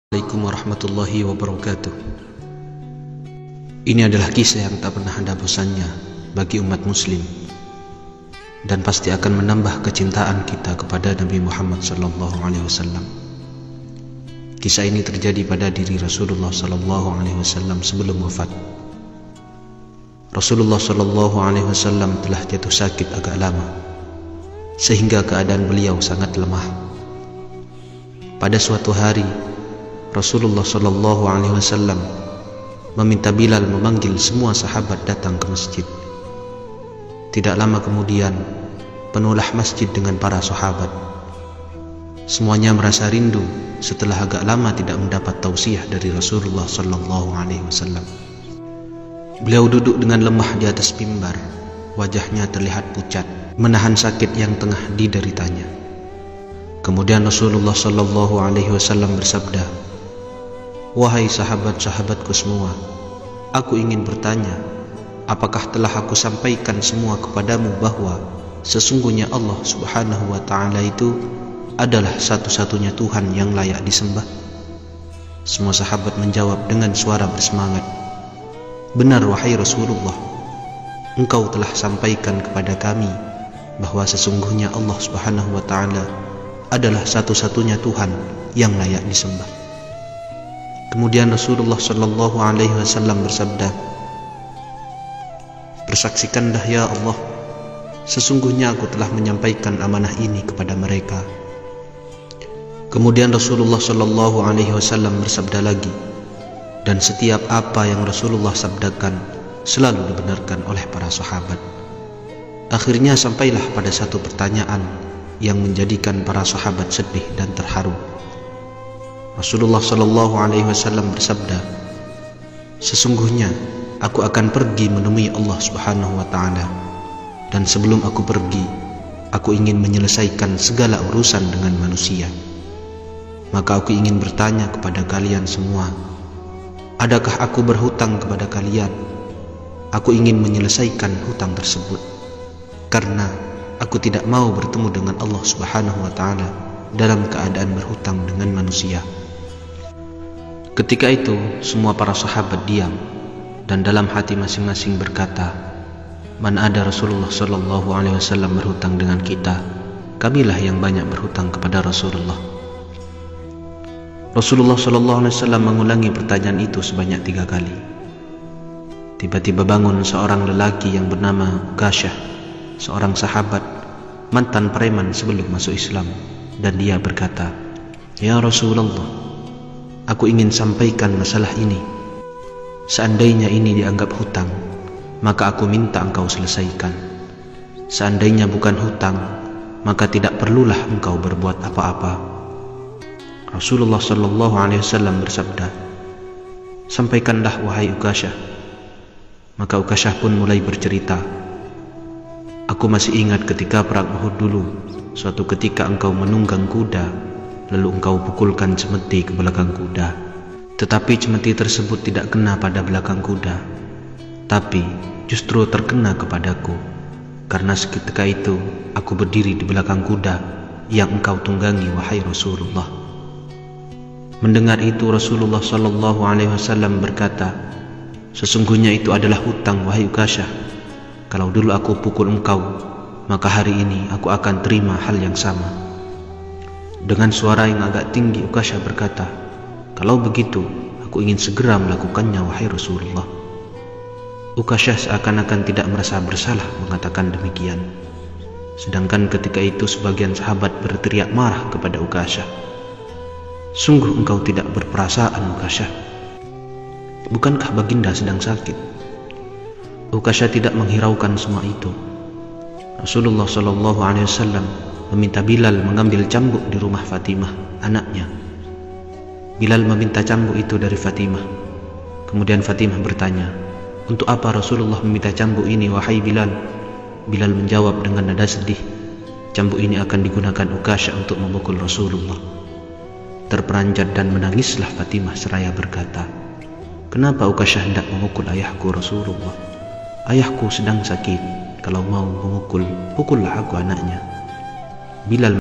Assalamualaikum warahmatullahi wabarakatuh. Ini adalah kisah yang tak pernah ada bosannya bagi umat muslim dan pasti akan menambah kecintaan kita kepada Nabi Muhammad SAW. Kisah ini terjadi pada diri Rasulullah SAW sebelum wafat. Rasulullah SAW telah jatuh sakit agak lama sehingga keadaan beliau sangat lemah. Pada suatu hari Rasulullah SAW meminta Bilal memanggil semua sahabat datang ke masjid. Tidak lama kemudian penuhlah masjid dengan para sahabat. Semuanya merasa rindu setelah agak lama tidak mendapat tausiah dari Rasulullah SAW. Beliau duduk dengan lemah di atas mimbar. Wajahnya terlihat pucat, menahan sakit yang tengah dideritanya. Kemudian Rasulullah SAW bersabda, "Wahai sahabat-sahabatku semua, aku ingin bertanya, apakah telah aku sampaikan semua kepadamu bahwa sesungguhnya Allah Subhanahu wa Ta'ala itu adalah satu-satunya Tuhan yang layak disembah?" Semua sahabat menjawab dengan suara bersemangat, "Benar wahai Rasulullah, engkau telah sampaikan kepada kami bahwa sesungguhnya Allah Subhanahu wa Ta'ala adalah satu-satunya Tuhan yang layak disembah." Kemudian Rasulullah SAW bersabda, "Persaksikanlah ya Allah, sesungguhnya aku telah menyampaikan amanah ini kepada mereka." Kemudian Rasulullah SAW bersabda lagi, dan setiap apa yang Rasulullah sabdakan selalu dibenarkan oleh para sahabat. Akhirnya sampailah pada satu pertanyaan yang menjadikan para sahabat sedih dan terharu. Rasulullah SAW bersabda, "Sesungguhnya aku akan pergi menemui Allah Subhanahu wa Ta'ala, dan sebelum aku pergi, aku ingin menyelesaikan segala urusan dengan manusia. Maka aku ingin bertanya kepada kalian semua, adakah aku berhutang kepada kalian? Aku ingin menyelesaikan hutang tersebut, karena aku tidak mau bertemu dengan Allah Subhanahu wa Ta'ala dalam keadaan berhutang dengan manusia." Ketika itu semua para sahabat diam dan dalam hati masing-masing berkata, "Mana ada Rasulullah SAW berhutang dengan kita, kamilah yang banyak berhutang kepada Rasulullah." Rasulullah SAW mengulangi pertanyaan itu sebanyak 3 kali. Tiba-tiba bangun seorang lelaki yang bernama Ukasyah, seorang sahabat mantan preman sebelum masuk Islam, dan dia berkata, "Ya Rasulullah, aku ingin sampaikan masalah ini. Seandainya ini dianggap hutang, maka aku minta engkau selesaikan. Seandainya bukan hutang, maka tidak perlulah engkau berbuat apa-apa." Rasulullah SAW bersabda, "Sampaikanlah wahai Ukasyah." Maka Ukasyah pun mulai bercerita, "Aku masih ingat ketika perang Uhud dulu, suatu ketika engkau menunggang kuda, lalu engkau pukulkan cemeti ke belakang kuda. Tetapi cemeti tersebut tidak kena pada belakang kuda, tapi justru terkena kepadaku, karena seketika itu aku berdiri di belakang kuda yang engkau tunggangi wahai Rasulullah." Mendengar itu Rasulullah SAW berkata, "Sesungguhnya itu adalah hutang wahai Ukasyah. Kalau dulu aku pukul engkau, maka hari ini aku akan terima hal yang sama." Dengan suara yang agak tinggi Ukasyah berkata, "Kalau begitu aku ingin segera melakukannya wahai Rasulullah." Ukasyah seakan-akan tidak merasa bersalah mengatakan demikian. Sedangkan ketika itu sebagian sahabat berteriak marah kepada Ukasyah, "Sungguh engkau tidak berperasaan Ukasyah. Bukankah baginda sedang sakit?" Ukasyah tidak menghiraukan semua itu. Rasulullah SAW meminta Bilal mengambil cambuk di rumah Fatimah, anaknya. Bilal meminta cambuk itu dari Fatimah. Kemudian Fatimah bertanya, "Untuk apa Rasulullah meminta cambuk ini wahai Bilal?" Bilal menjawab dengan nada sedih, "Cambuk ini akan digunakan Ukasyah untuk memukul Rasulullah." Terperanjat dan menangislah Fatimah seraya berkata, "Kenapa Ukasyah hendak memukul ayahku Rasulullah? Ayahku sedang sakit. Kalau mau memukul, pukullah aku anaknya." Bilal